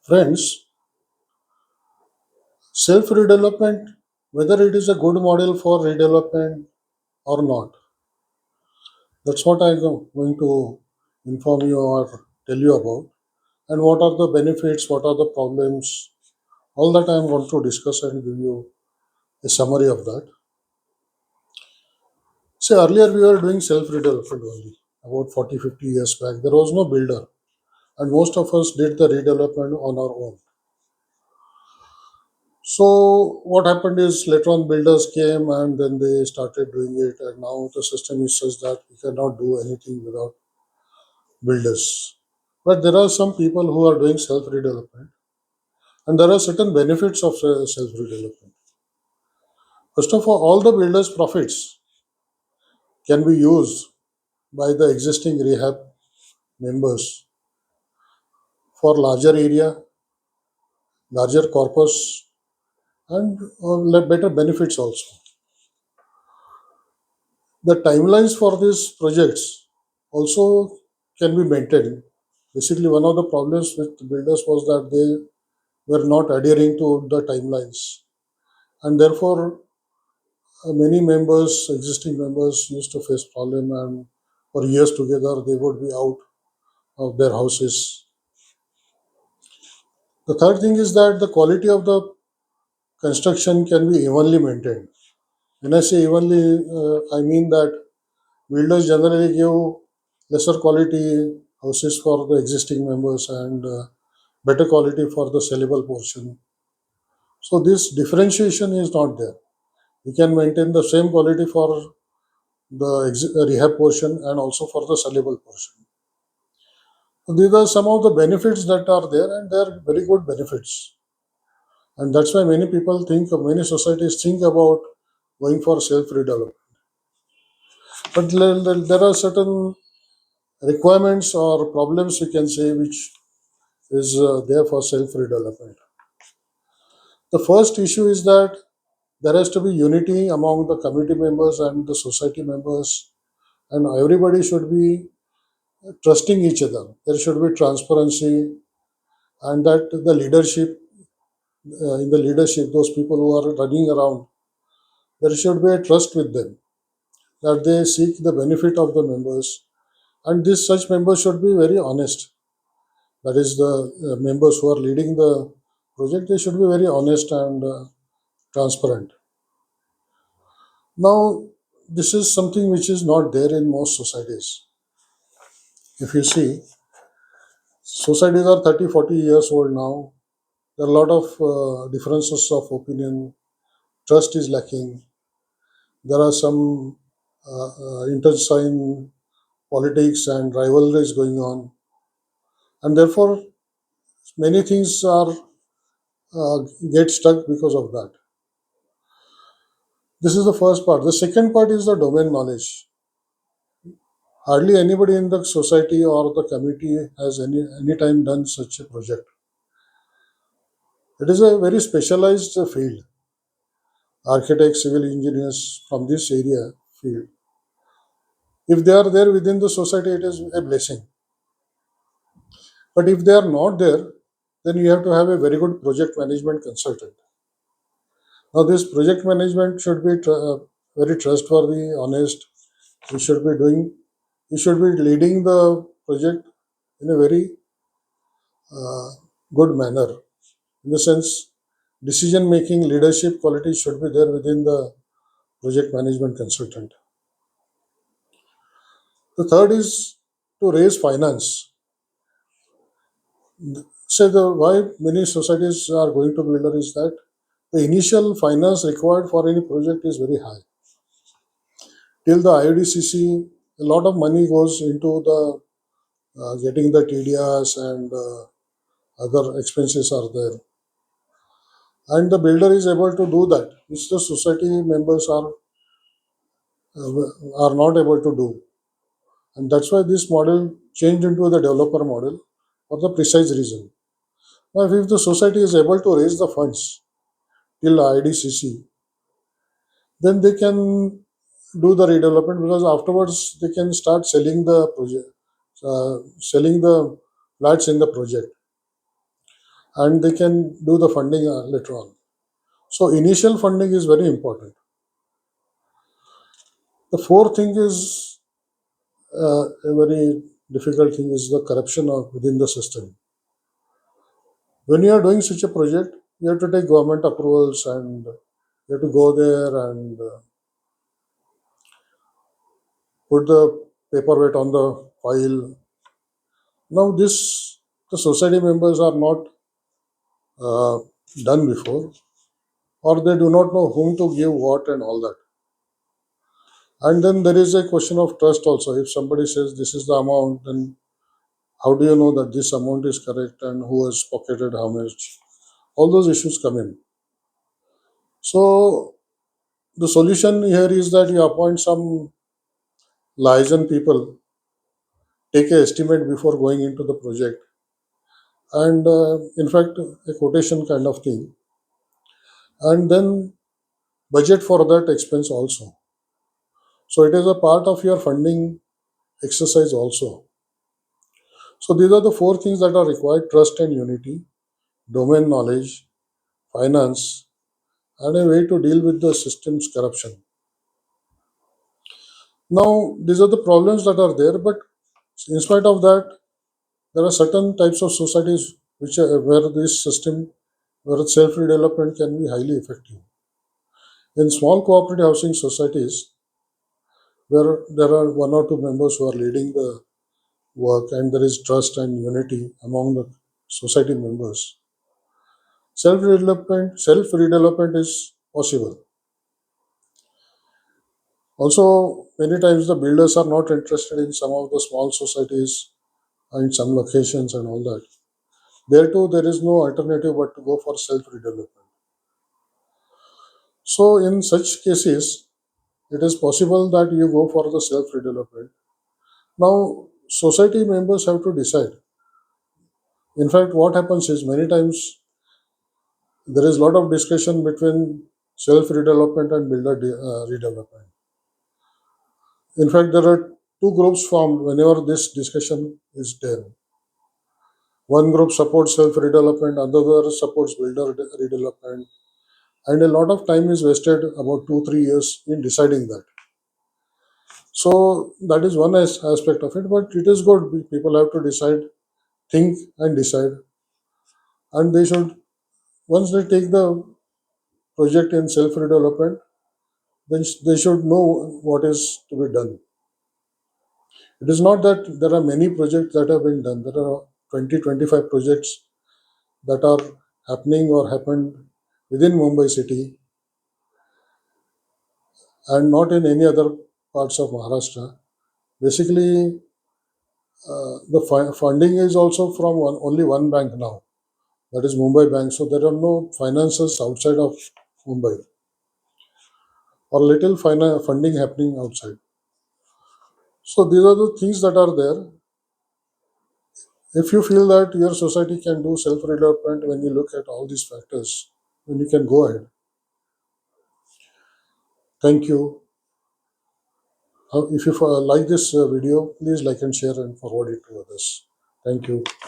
Friends, self redevelopment, whether it is a good model for redevelopment or not, that's what I'm going to inform you or tell you about. And what are the benefits, what are the problems, all that I'm going to discuss and give you a summary of that. See, earlier we were doing self redevelopment only. About 40, 50 years back, there was no builder, and most of us did the redevelopment on our own. So what happened is later on builders came and then they started doing it, and now the system is such that we cannot do anything without builders. But there are some people who are doing self redevelopment, and there are certain benefits of self redevelopment. First of all the builders' profits can be used by the existing rehab members for larger area, larger corpus, and better benefits also. The timelines for these projects also can be maintained. Basically, one of the problems with the builders was that they were not adhering to the timelines, and therefore many members, existing members, used to face problem, and for years together they would be out of their houses. The third thing is that the quality of the construction can be evenly maintained. When I say evenly, I mean that builders generally give lesser quality houses for the existing members and better quality for the sellable portion. So this differentiation is not there. We can maintain the same quality for the rehab portion and also for the sellable portion. So these are some of the benefits that are there, and they are very good benefits. And that's why many people think, many societies think about going for self redevelopment. But there are certain requirements or problems, you can say, which is there for self redevelopment. The first issue is that there has to be unity among the committee members and the society members, and everybody should be trusting each other. There should be transparency, and that the leadership, in the leadership, those people who are running around, there should be a trust with them that they seek the benefit of the members, and this such members should be very honest. That is, the members who are leading the project, they should be very honest and transparent. Now, this is something which is not there in most societies. If you see, societies are 30, 40 years old now. There are a lot of differences of opinion. Trust is lacking. There are some internecine politics and rivalries going on. And therefore, many things are get stuck because of that. This is the first part. The second part is the domain knowledge. Hardly anybody in the society or the committee has any time done such a project. It is a very specialized field. Architects, civil engineers from this area field. If they are there within the society, it is a blessing. But if they are not there, then you have to have a very good project management consultant. Now, this project management should be very trustworthy, honest. You should be doing, you should be leading the project in a very uh, good manner. In the sense, decision making, leadership qualities should be there within the project management consultant. The third is to raise finance. So the why many societies are going to builder is that the initial finance required for any project is very high. Till the IODCC, a lot of money goes into the getting the TDRs and other expenses are there, and the builder is able to do that, which the society members are not able to do, and that's why this model changed into the developer model for the precise reason. Now, if the society is able to raise the funds till IDCC, then they can do the redevelopment because afterwards they can start selling the project, selling the flats in the project. and they can do the funding later on. So initial funding is very important. The fourth thing is a very difficult thing is the corruption within the system. When you are doing such a project, you have to take government approvals and you have to go there and put the paperweight on the file. Now, this the society members are not uh, done before, or they do not know whom to give what and all that. And then there is a question of trust also. If somebody says this is the amount, then how do you know that this amount is correct and who has pocketed how much? All those issues come in. So the solution here is that you appoint some liaison people, take a estimate before going into the project, and in fact a quotation kind of thing, and then budget for that expense also. So it is a part of your funding exercise also. So these are the four things that are required: trust and unity, domain knowledge, finance, and a way to deal with the system's corruption. Now, these are the problems that are there, but in spite of that, there are certain types of societies where this system, where self-redevelopment can be highly effective. In small cooperative housing societies, where there are one or two members who are leading the work and there is trust and unity among the society members, self-redevelopment is possible. Also, many times the builders are not interested in some of the small societies and some locations and all that. There too, there is no alternative but to go for self-redevelopment. So, in such cases, it is possible that you go for the self-redevelopment. Now, society members have to decide. In fact, what happens is many times there is a lot of discussion between self-redevelopment and redevelopment. In fact, there are two groups formed whenever this discussion is there. One group supports self-redevelopment, another supports redevelopment, and a lot of time is wasted, about 2 3 years, in deciding that. So that is one aspect of it, but it is good. People have to decide, think, and decide, and they should once they take the project in self-redevelopment, then they should know what is to be done. It is not that there are many projects that have been done. There are 20 25 projects that are happening or happened within Mumbai city and not in any other parts of Maharashtra. Basically, the funding is also from only one bank now, that is Mumbai Bank. So there are no finances outside of Mumbai or little funding happening outside. So these are the things that are there. If you feel that your society can do self-development when you look at all these factors, then you can go ahead. Thank you. If you like this video, please like and share and forward it to others. Thank you.